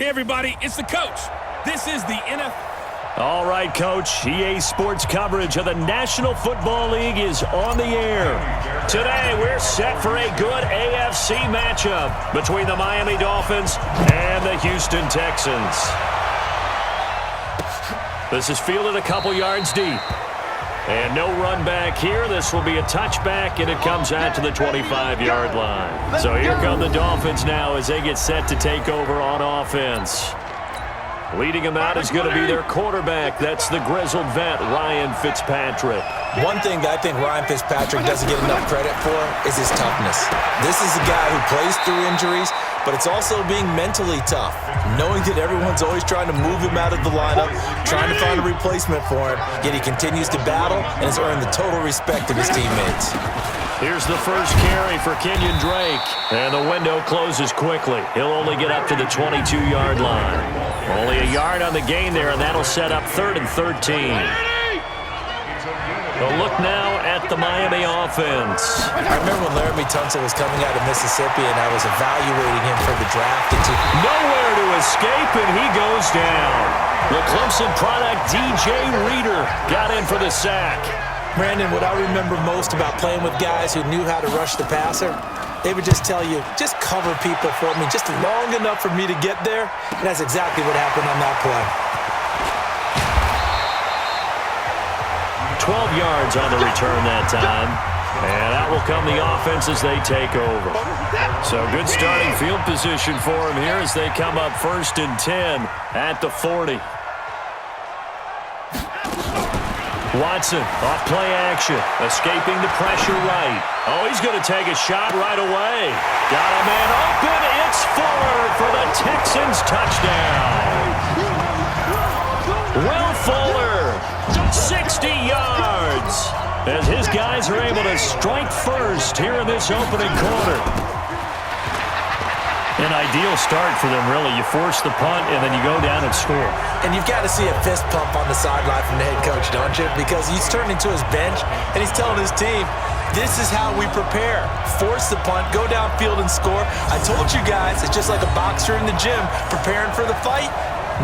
Hey, everybody, it's the coach. This is the NFL. All right, Coach. EA Sports coverage of the National Football League is on the air. Today, we're set for a good AFC matchup between the Miami Dolphins and the Houston Texans. This is fielded a couple yards deep. And no run back here. This will be a touchback, and it comes out to the 25-yard line. So here come the Dolphins now as they get set to take over on offense. Leading them out is going to be their quarterback. That's the grizzled vet, Ryan Fitzpatrick. One thing that I think Ryan Fitzpatrick doesn't get enough credit for is his toughness. This is a guy who plays through injuries, but it's also being mentally tough, knowing that everyone's always trying to move him out of the lineup, trying to find a replacement for him, yet he continues to battle and has earned the total respect of his teammates. Here's the first carry for Kenyon Drake, and the window closes quickly. He'll only get up to the 22-yard line. Only a yard on the gain there, and that'll set up 3rd and 13. A look now at the Miami offense. I remember when Laramie Tunsil was coming out of Mississippi, and I was evaluating him for the draft. Nowhere to escape, and he goes down. The Clemson product, DJ Reader, got in for the sack. Brandon, what I remember most about playing with guys who knew how to rush the passer, they would just tell you, just cover people for me, just long enough for me to get there. And that's exactly what happened on that play. 12 yards on the return that time. And that will come the offense as they take over. So good starting field position for them here as they come up 1st and 10 at the 40. Watson, off play action, escaping the pressure right. Oh, he's going to take a shot right away. Got a man open. It's Fuller for the Texans touchdown. Will Fuller, 60 yards, as his guys are able to strike first here in this opening quarter. An ideal start for them, really. You force the punt, and then you go down and score. And you've got to see a fist pump on the sideline from the head coach, don't you? Because he's turned into his bench, and he's telling his team, this is how we prepare. Force the punt, go downfield and score. I told you guys, it's just like a boxer in the gym preparing for the fight.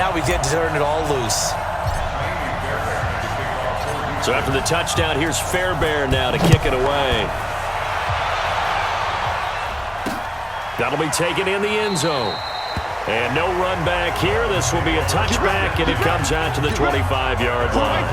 Now we get to turn it all loose. So after the touchdown, here's Fairbairn now to kick it away. That'll be taken in the end zone. And no run back here. This will be a touchback, and it comes out to the 25-yard line.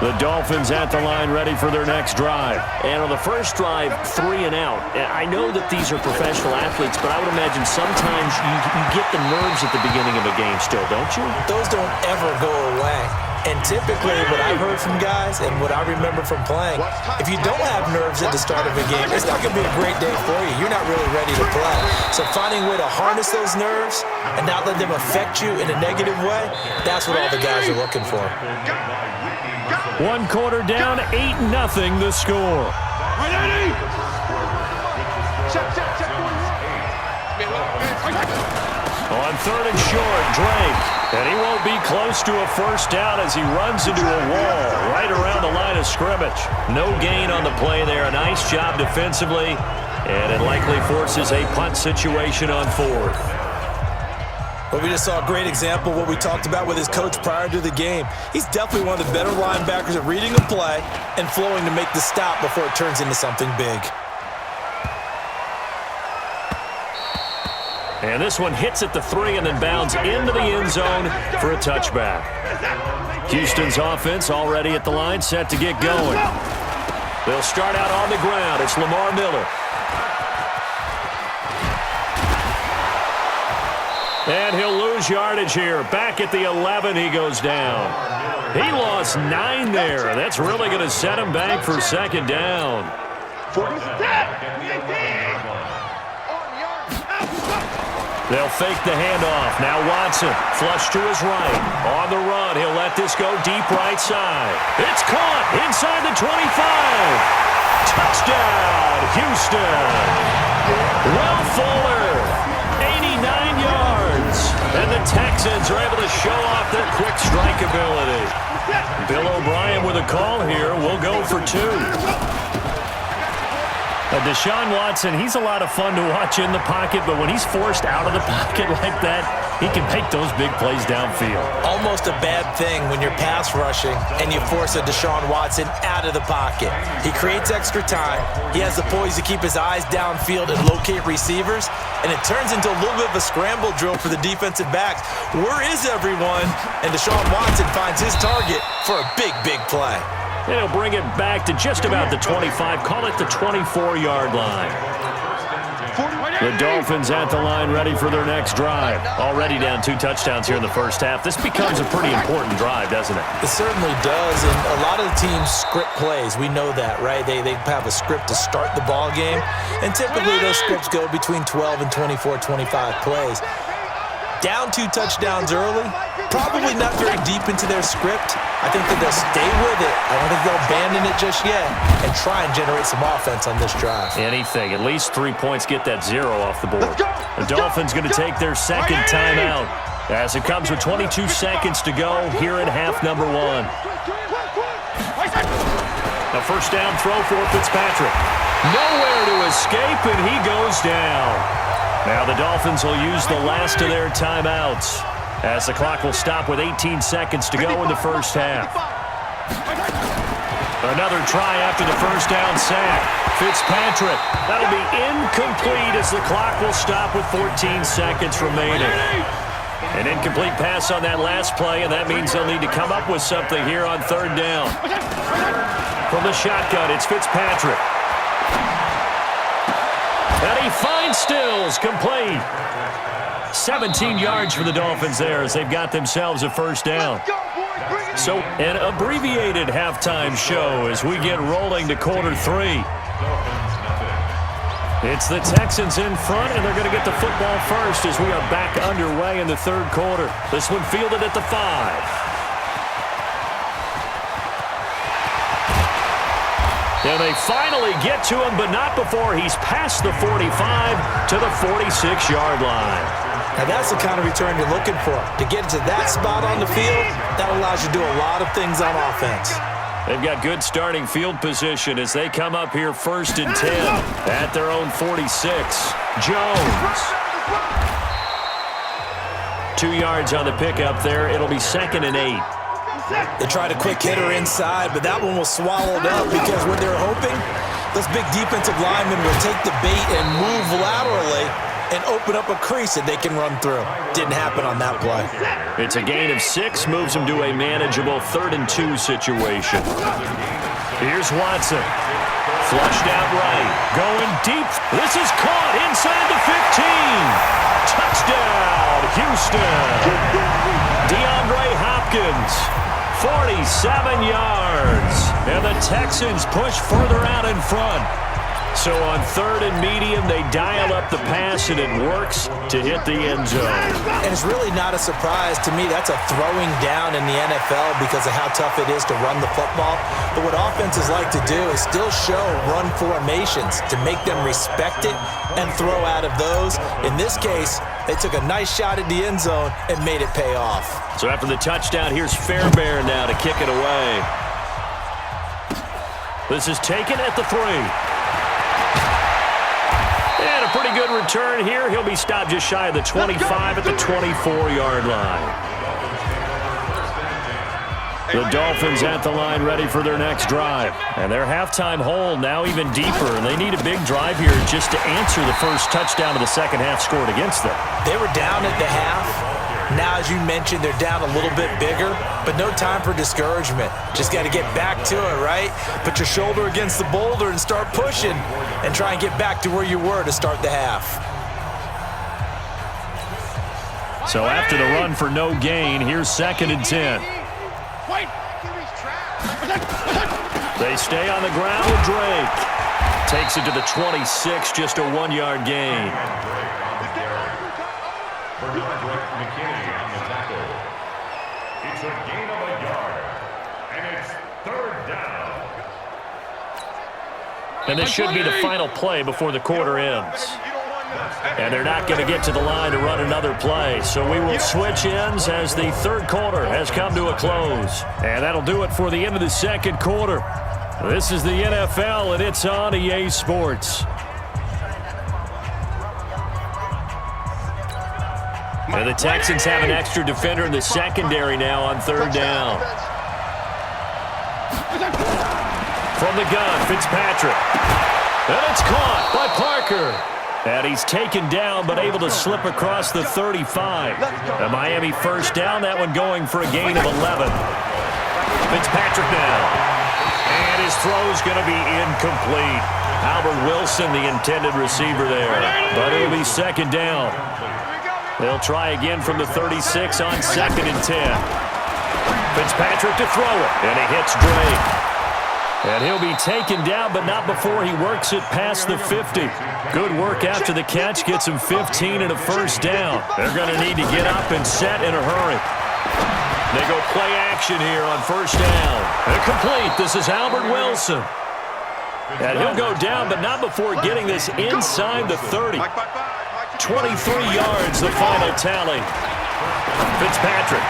The Dolphins at the line ready for their next drive. And on the first drive, 3 and out. I know that these are professional athletes, but I would imagine sometimes you get the nerves at the beginning of a game still, don't you? Those don't ever go away. And typically what I've heard from guys and what I remember from playing, if you don't have nerves at the start of a game, it's not going to be a great day for you. You're not really ready to play. So finding a way to harness those nerves and not let them affect you in a negative way, that's what all the guys are looking for. 1 quarter down, 8-0 the score. On 3rd and short, Drake. And he won't be close to a first down as he runs into a wall right around the line of scrimmage. No gain on the play there. A nice job defensively. And it likely forces a punt situation on 4th. Well, we just saw a great example of what we talked about with his coach prior to the game. He's definitely one of the better linebackers at reading a play and flowing to make the stop before it turns into something big. And this one hits at the 3 and then bounds into the end zone for a touchback. Houston's offense already at the line, set to get going. They'll start out on the ground. It's Lamar Miller. And he'll lose yardage here. Back at the 11, he goes down. He lost 9 there. That's really going to set him back for 2nd down. They'll fake the handoff. Now Watson, flush to his right. On the run, he'll let this go deep right side. It's caught inside the 25. Touchdown, Houston. Will Fuller, 89 yards. And the Texans are able to show off their quick strike ability. Bill O'Brien with a call here. We'll go for 2. Deshaun Watson, he's a lot of fun to watch in the pocket, but when he's forced out of the pocket like that, He can make those big plays downfield. Almost a bad thing when you're pass rushing and you force a Deshaun Watson out of the pocket. He creates extra time. He has the poise to keep his eyes downfield and locate receivers, and it turns into a little bit of a scramble drill for the defensive backs. Where is everyone? And Deshaun Watson finds his target for a big, big play. And he'll bring it back to just about the 25, call it the 24-yard line. The Dolphins at the line ready for their next drive. Already down 2 touchdowns here in the first half. This becomes a pretty important drive, doesn't it? It certainly does, and a lot of the teams script plays. We know that, right? They have a script to start the ball game, and typically those scripts go between 12 and 24, 25 plays. Down 2 touchdowns early, probably not very deep into their script. I think that they'll stay with it. I don't think they'll abandon it just yet and try and generate some offense on this drive. Anything. At least 3 points get that 0 off the board. The Dolphins going to take their second timeout as it comes with 22 seconds to go here in half number 1. A first down throw for Fitzpatrick. Nowhere to escape, and he goes down. Now the Dolphins will use the last of their timeouts as the clock will stop with 18 seconds to go in the first half. Another try after the first down sack. Fitzpatrick. That'll be incomplete as the clock will stop with 14 seconds remaining. An incomplete pass on that last play, and that means they'll need to come up with something here on third down. From the shotgun, it's Fitzpatrick. And he finds Stills, complete. 17 yards for the Dolphins there as they've got themselves a first down. So an abbreviated halftime show as we get rolling to quarter 3. It's the Texans in front, and they're going to get the football first as we are back underway in the third quarter. This one fielded at the 5. And they finally get to him, but not before he's past the 45 to the 46-yard line. Now that's the kind of return you're looking for. To get to that spot on the field, that allows you to do a lot of things on offense. They've got good starting field position as they come up here first and 10 at their own 46. Jones. 2 yards on the pickup there. It'll be 2nd and 8. They tried a quick hitter inside, but that one was swallowed up because what they're hoping, those big defensive linemen will take the bait and move laterally and open up a crease that they can run through. Didn't happen on that play. It's a gain of 6, moves them to a manageable 3rd and 2 situation. Here's Watson. Flushed out right. Going deep. This is caught inside the 15. Touchdown, Houston. DeAndre Hopkins. 47 yards. And the Texans push further out in front. So on 3rd and medium, they dial up the pass, and it works to hit the end zone. And it's really not a surprise to me. That's a throwing down in the NFL because of how tough it is to run the football. But what offenses like to do is still show run formations to make them respect it and throw out of those. In this case, they took a nice shot at the end zone and made it pay off. So after the touchdown, here's Fairbairn now to kick it away. This is taken at the 3. And a pretty good return here. He'll be stopped just shy of the 25 at the 24-yard line. The Dolphins at the line ready for their next drive. And their halftime hold now even deeper. And they need a big drive here just to answer the first touchdown of the second half scored against them. They were down at the half. Now, as you mentioned, they're down a little bit bigger, but no time for discouragement. Just got to get back to it, right? Put your shoulder against the boulder and start pushing and try and get back to where you were to start the half. So after the run for no gain, here's 2nd and 10. They stay on the ground with Drake. Takes it to the 26, just a 1-yard gain. It's a gain of a yard, and it's 3rd down. And this should be the final play before the quarter ends. And they're not going to get to the line to run another play. So we will switch ends as the third quarter has come to a close. And that'll do it for the end of the second quarter. This is the NFL, and it's on EA Sports. And the Texans have an extra defender in the secondary now on third down. From the gun, Fitzpatrick. And it's caught by Parker. And he's taken down but able to slip across the 35. A Miami first down, that one going for a gain of 11. Fitzpatrick now. And his throw's going to be incomplete. Albert Wilson, the intended receiver there. But it'll be second down. They'll try again from the 36 on 2nd and 10. Fitzpatrick to throw it. And he hits Drake. And he'll be taken down, but not before he works it past the 50. Good work after the catch. Gets him 15 and a first down. They're going to need to get up and set in a hurry. They go play action here on first down. And complete. This is Albert Wilson. And he'll go down, but not before getting this inside the 30. 23 yards, the final tally. Fitzpatrick.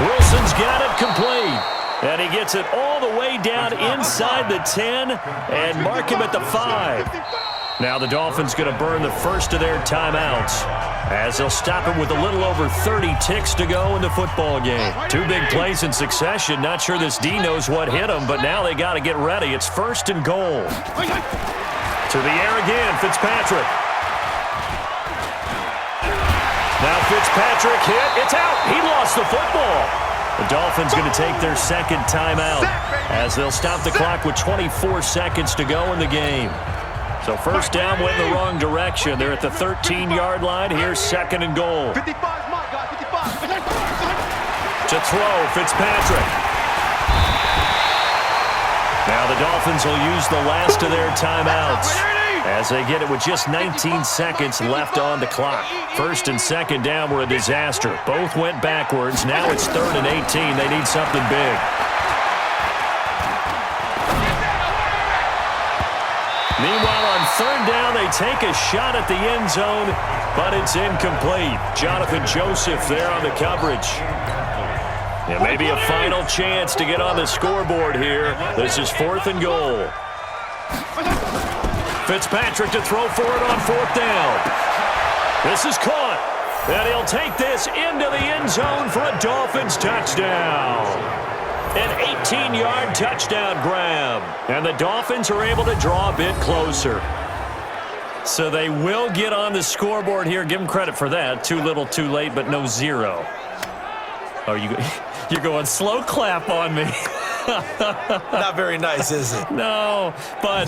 Wilson's got it complete. And he gets it all the way down inside the 10 and mark him at the 5. Now the Dolphins going to burn the first of their timeouts as they'll stop him with a little over 30 ticks to go in the football game. 2 big plays in succession. Not sure this D knows what hit him, but now they got to get ready. It's 1st and goal. To the air again, Fitzpatrick. Now Fitzpatrick hit. It's out. He lost the football. The Dolphins going to take their second timeout as they'll stop the clock with 24 seconds to go in the game. So first down went in the wrong direction. They're at the 13-yard line. Here's 2nd and goal. 55, my God, 55. To throw, Fitzpatrick. Now the Dolphins will use the last of their timeouts as they get it with just 19 seconds left on the clock. 1st and 2nd down were a disaster. Both went backwards. Now it's 3rd and 18. They need something big. Meanwhile, on 3rd down, they take a shot at the end zone, but it's incomplete. Jonathan Joseph there on the coverage. And maybe a final chance to get on the scoreboard here. This is 4th and goal. Fitzpatrick to throw for it on 4th down. This is caught. And he'll take this into the end zone for a Dolphins touchdown. An 18-yard touchdown grab. And the Dolphins are able to draw a bit closer. So they will get on the scoreboard here. Give them credit for that. Too little, too late, but no 0. Oh, you're going slow clap on me. Not very nice, is it? No, but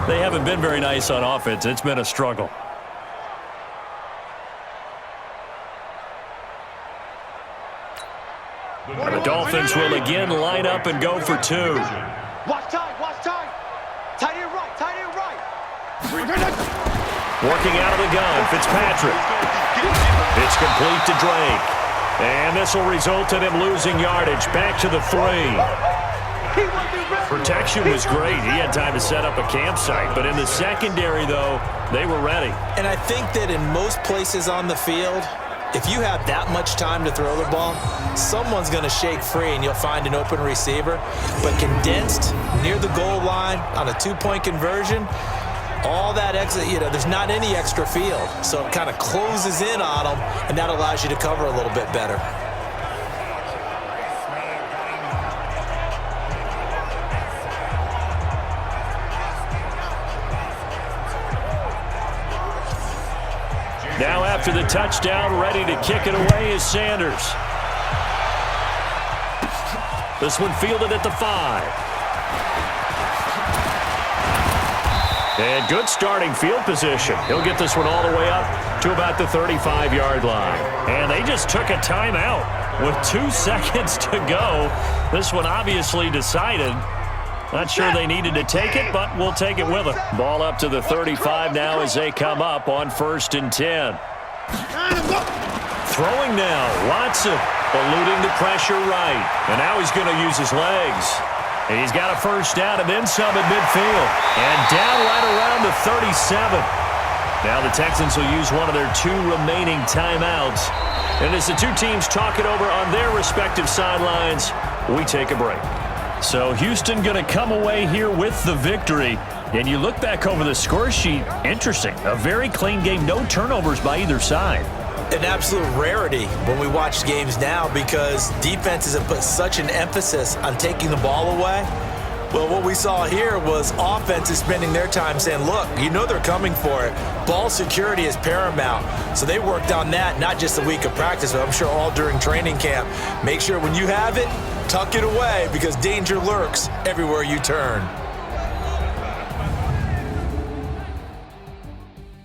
they haven't been very nice on offense. It's been a struggle. And the Dolphins will again line up and go for 2. Watch time, watch time. Tight end right, tight end right. Working out of the gun, Fitzpatrick. It's complete to Drake. And this will result in him losing yardage. Back to the 3. Protection was great. He had time to set up a campsite. But in the secondary, though, they were ready. And I think that in most places on the field, if you have that much time to throw the ball, someone's going to shake free and you'll find an open receiver. But condensed near the goal line on a 2-point conversion, all that extra, there's not any extra field. So it kind of closes in on them, and that allows you to cover a little bit better. Now after the touchdown, ready to kick it away is Sanders. This one fielded at the 5. And good starting field position. He'll get this one all the way up to about the 35-yard line. And they just took a timeout with 2 seconds to go. This one obviously decided. Not sure they needed to take it, but we'll take it with them. Ball up to the 35 now as they come up on 1st and 10. Throwing now, Watson eluding the pressure right. And now he's going to use his legs. And he's got a first down and then some at midfield. And down right around the 37. Now the Texans will use one of their 2 remaining timeouts. And as the 2 teams talk it over on their respective sidelines, we take a break. So Houston going to come away here with the victory. And you look back over the score sheet, interesting. A very clean game, no turnovers by either side. an absolute rarity when we watch games now because defenses have put such an emphasis on taking the ball away. Well, what we saw here was offenses spending their time saying, look, you know they're coming for it. Ball security is paramount. So they worked on that, not just a week of practice, but I'm sure all during training camp. Make sure when you have it, tuck it away because danger lurks everywhere you turn.